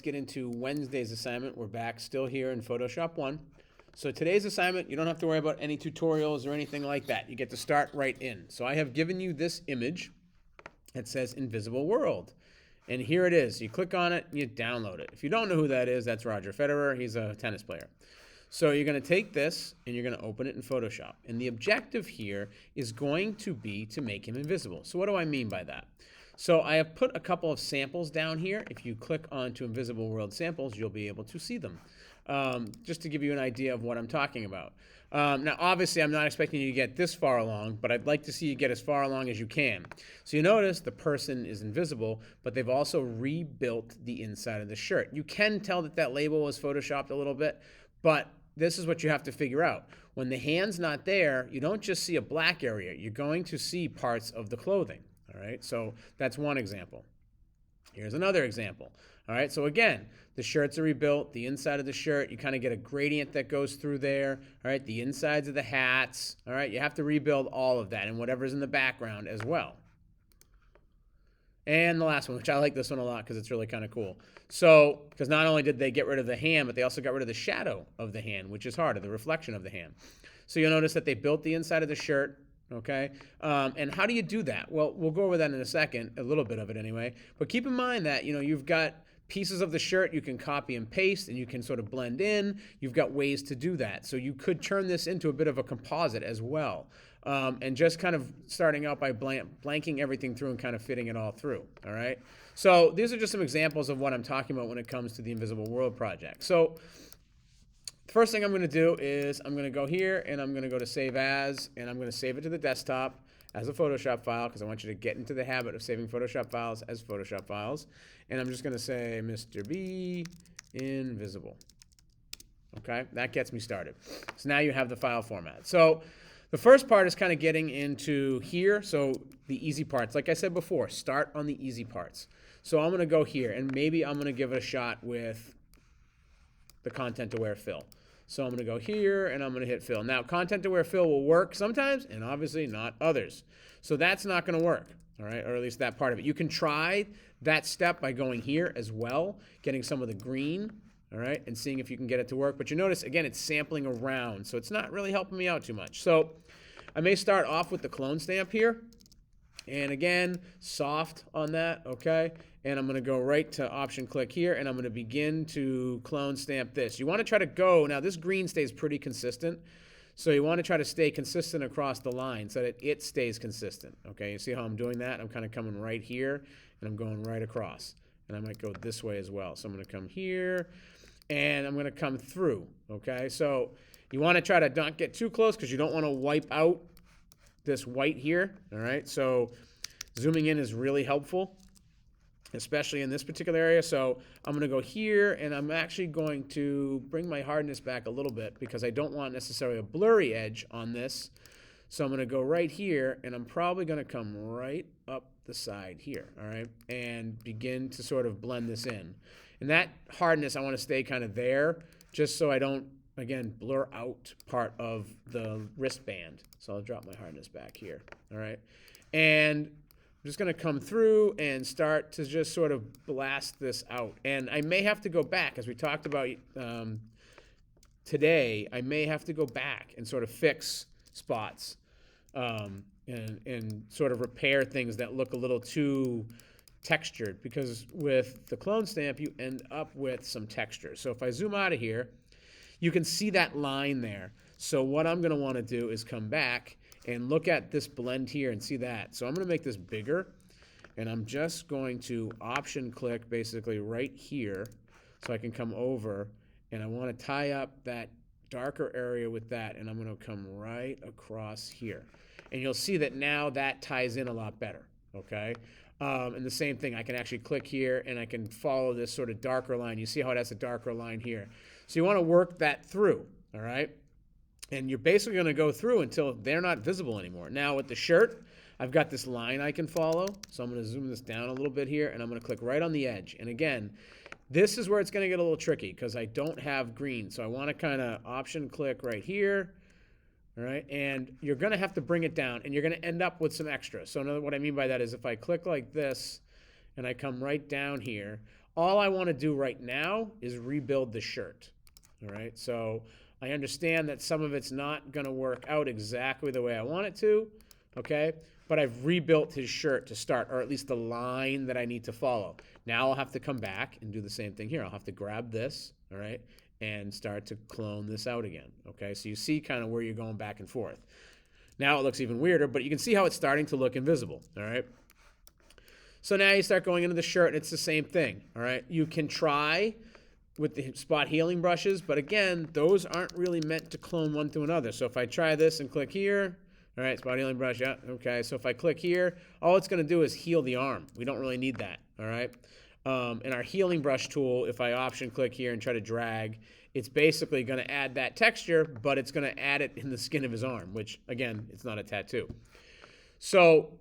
Get into Wednesday's assignment. We're back still here in Photoshop 1. So today's assignment, you don't have to worry about any tutorials or anything like that. You get to start right in. So I have given you this image that says Invisible World. And here it is. You click on it, and you download it. If you don't know who that is, that's Roger Federer. He's a tennis player. So you're going to take this and you're going to open it in Photoshop. And the objective here is going to be to make him invisible. So what do I mean by that? So I have put a couple of samples down here. If you click onto Invisible World Samples, you'll be able to see them. Just to give you an idea of what I'm talking about. Now, obviously, I'm not expecting you to get this far along, but I'd like to see you get as far along as you can. So you notice the person is invisible, but they've also rebuilt the inside of the shirt. You can tell that that label was photoshopped a little bit, but this is what you have to figure out. When the hand's not there, you don't just see a black area. You're going to see parts of the clothing. All right, so that's one example. Here's another example. All right, so again, the shirts are rebuilt. The inside of the shirt, you kind of get a gradient that goes through there. All right, the insides of the hats. All right, you have to rebuild all of that and whatever's in the background as well. And the last one, which I like this one a lot because it's really kind of cool. So, because not only did they get rid of the hand, but they also got rid of the shadow of the hand, which is hard, or the reflection of the hand. So you'll notice that they built the inside of the shirt. Okay, and how do you do that? Well, we'll go over that in a second, a little bit of it anyway. But keep in mind that, you've got pieces of the shirt you can copy and paste, and you can sort of blend in. You've got ways to do that. So you could turn this into a bit of a composite as well. And just kind of starting out by blanking everything through and kind of fitting it all through, all right? So these are just some examples of what I'm talking about when it comes to the Invisible World project. So first thing I'm going to do is I'm going to go here and I'm going to go to Save As, and I'm going to save it to the desktop as a Photoshop file because I want you to get into the habit of saving Photoshop files as Photoshop files. And I'm just going to say Mr. B Invisible. Okay, that gets me started. So now you have the file format. So the first part is kind of getting into here. So the easy parts, like I said before, start on the easy parts. So I'm going to go here and maybe I'm going to give it a shot with the content aware fill. So I'm going to go here and I'm going to hit fill. Now, content aware fill will work sometimes and obviously not others. So that's not going to work, all right, or at least that part of it. You can try that step by going here as well, getting some of the green, all right, and seeing if you can get it to work. But you notice, again, it's sampling around, so it's not really helping me out too much. So I may start off with the clone stamp here. And again, soft on that, okay? And I'm going to go right to option click here, and I'm going to begin to clone stamp this. You want to try to go, now this green stays pretty consistent, so you want to try to stay consistent across the line so that it stays consistent, okay? You see how I'm doing that? I'm kind of coming right here, and I'm going right across. And I might go this way as well. So I'm going to come here, and I'm going to come through, okay? So you want to try to not get too close because you don't want to wipe out this white here, all right? So zooming in is really helpful, especially in this particular area. So I'm going to go here, and I'm actually going to bring my hardness back a little bit because I don't want necessarily a blurry edge on this. So I'm going to go right here, and I'm probably going to come right up the side here, all right, and begin to sort of blend this in. And that hardness, I want to stay kind of there just so I don't, again, blur out part of the wristband. So I'll drop my hardness back here, all right? And I'm just going to come through and start to just sort of blast this out. And I may have to go back, as we talked about today, I may have to go back and sort of fix spots and sort of repair things that look a little too textured, because with the clone stamp, you end up with some texture. So if I zoom out of here, you can see that line there. So what I'm going to want to do is come back and look at this blend here and see that. So I'm going to make this bigger, and I'm just going to option click basically right here so I can come over, and I want to tie up that darker area with that, and I'm going to come right across here. And you'll see that now that ties in a lot better, okay? And the same thing, I can actually click here and I can follow this sort of darker line. You see how it has a darker line here. So you want to work that through, all right? And you're basically going to go through until they're not visible anymore. Now with the shirt, I've got this line I can follow. So I'm going to zoom this down a little bit here, and I'm going to click right on the edge. And again, this is where it's going to get a little tricky because I don't have green. So I want to kind of option click right here. All right, and you're going to have to bring it down, and you're going to end up with some extra. So what I mean by that is if I click like this and I come right down here, all I want to do right now is rebuild the shirt. All right, so I understand that some of it's not going to work out exactly the way I want it to, okay? But I've rebuilt his shirt to start, or at least the line that I need to follow. Now I'll have to come back and do the same thing here. I'll have to grab this, all right, and start to clone this out again, okay? So you see kind of where you're going back and forth. Now it looks even weirder, but you can see how it's starting to look invisible, all right? So now you start going into the shirt, and it's the same thing, all right? You can try with the spot healing brushes, but again, those aren't really meant to clone one to another. So if I try this and click here, all right, spot healing brush, yeah, okay. So if I click here, all it's going to do is heal the arm. We don't really need that, all right? In our healing brush tool, if I option click here and try to drag, it's basically going to add that texture, but it's going to add it in the skin of his arm, which, again, it's not a tattoo. So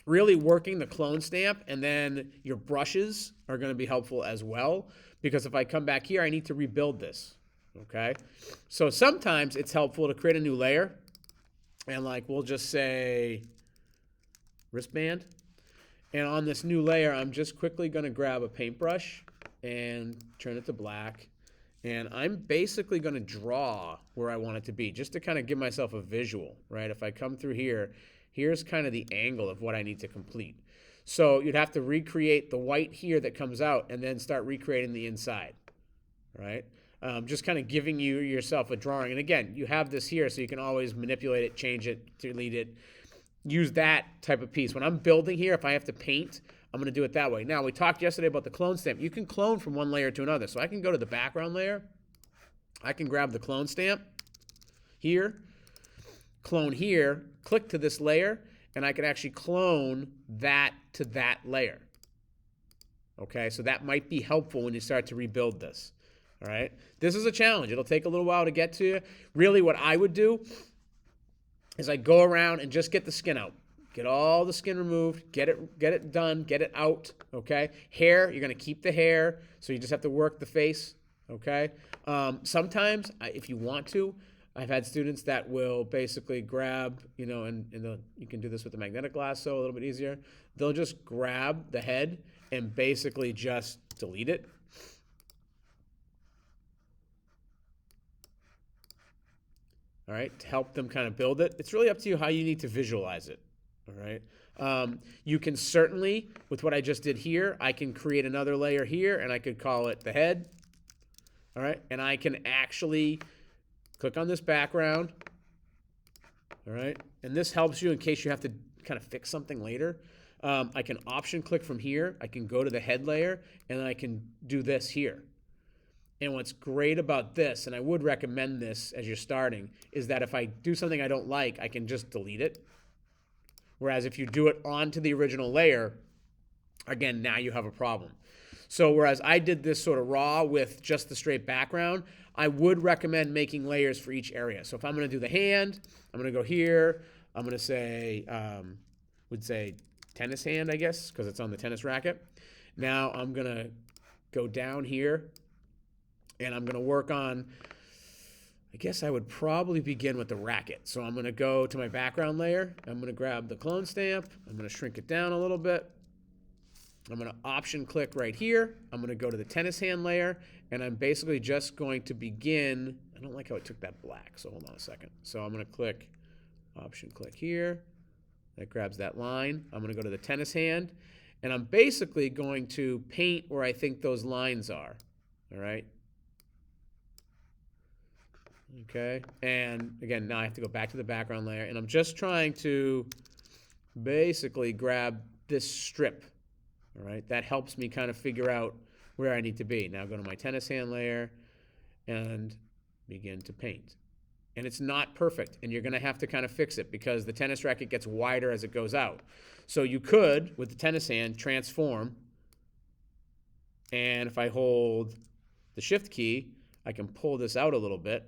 really working the clone stamp and then your brushes are going to be helpful as well, because if I come back here, I need to rebuild this, okay? So sometimes it's helpful to create a new layer, and like we'll just say wristband. And on this new layer, I'm just quickly going to grab a paintbrush and turn it to black. And I'm basically going to draw where I want it to be, just to kind of give myself a visual, right? If I come through here, here's kind of the angle of what I need to complete. So you'd have to recreate the white here that comes out and then start recreating the inside, right? Just kind of giving yourself a drawing. And again, you have this here, so you can always manipulate it, change it, delete it, use that type of piece. When I'm building here, if I have to paint, I'm going to do it that way. Now, we talked yesterday about the clone stamp. You can clone from one layer to another. So I can go to the background layer. I can grab the clone stamp here, clone here, click to this layer, and I can actually clone that to that layer. Okay, so that might be helpful when you start to rebuild this. All right, this is a challenge. It'll take a little while to get to you. Really, what I would do is I go around and just get the skin out. Get all the skin removed, get it done, get it out, okay? Hair, you're going to keep the hair, so you just have to work the face, okay? Sometimes, if you want to, I've had students that will basically grab, you know, and you can do this with the magnetic lasso a little bit easier. They'll just grab the head and basically just delete it. All right, to help them kind of build it. It's really up to you how you need to visualize it. All right. You can certainly, with what I just did here, I can create another layer here, and I could call it the head. All right, and I can actually click on this background. All right, and this helps you in case you have to kind of fix something later. I can option click from here. I can go to the head layer, and then I can do this here. And what's great about this, and I would recommend this as you're starting, is that if I do something I don't like, I can just delete it. Whereas if you do it onto the original layer, again, now you have a problem. So whereas I did this sort of raw with just the straight background, I would recommend making layers for each area. So if I'm going to do the hand, I'm going to go here. I'm going to say, would say tennis hand, I guess, because it's on the tennis racket. Now I'm going to go down here, and I'm going to work on, I guess I would probably begin with the racket. So I'm going to go to my background layer. I'm going to grab the clone stamp. I'm going to shrink it down a little bit. I'm going to option click right here. I'm going to go to the tennis hand layer, and I'm basically just going to begin. I don't like how it took that black, so hold on a second. So I'm going to click option click here. That grabs that line. I'm going to go to the tennis hand, and I'm basically going to paint where I think those lines are. All right. Okay, and again, now I have to go back to the background layer, and I'm just trying to basically grab this strip, all right? That helps me kind of figure out where I need to be. Now go to my tennis hand layer and begin to paint. And it's not perfect, and you're going to have to kind of fix it because the tennis racket gets wider as it goes out. So you could, with the tennis hand, transform, and if I hold the shift key, I can pull this out a little bit.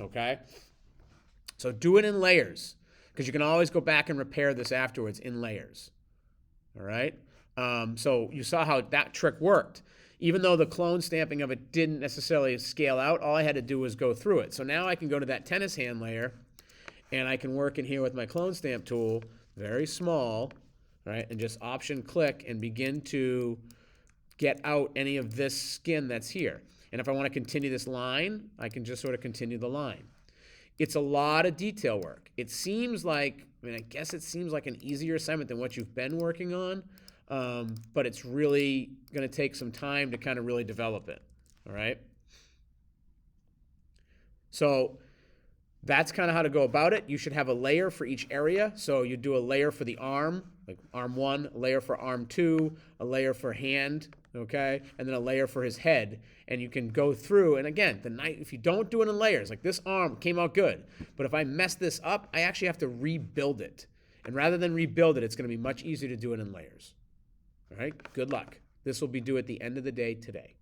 Okay, so do it in layers because you can always go back and repair this afterwards in layers. All right, so you saw how that trick worked. Even though the clone stamping of it didn't necessarily scale out, all I had to do was go through it. So now I can go to that tennis hand layer, and I can work in here with my clone stamp tool, very small, right, and just option click and begin to get out any of this skin that's here. And if I want to continue this line, I can just sort of continue the line. It's a lot of detail work. It seems like, I guess it seems like an easier assignment than what you've been working on, but it's really going to take some time to kind of really develop it, all right? So that's kind of how to go about it. You should have a layer for each area. So you do a layer for the arm, like arm 1, a layer for arm 2, a layer for hand, okay, and then a layer for his head. And you can go through, and again, if you don't do it in layers, like this arm came out good, but if I mess this up, I actually have to rebuild it. And rather than rebuild it, it's going to be much easier to do it in layers. All right, good luck. This will be due at the end of the day today.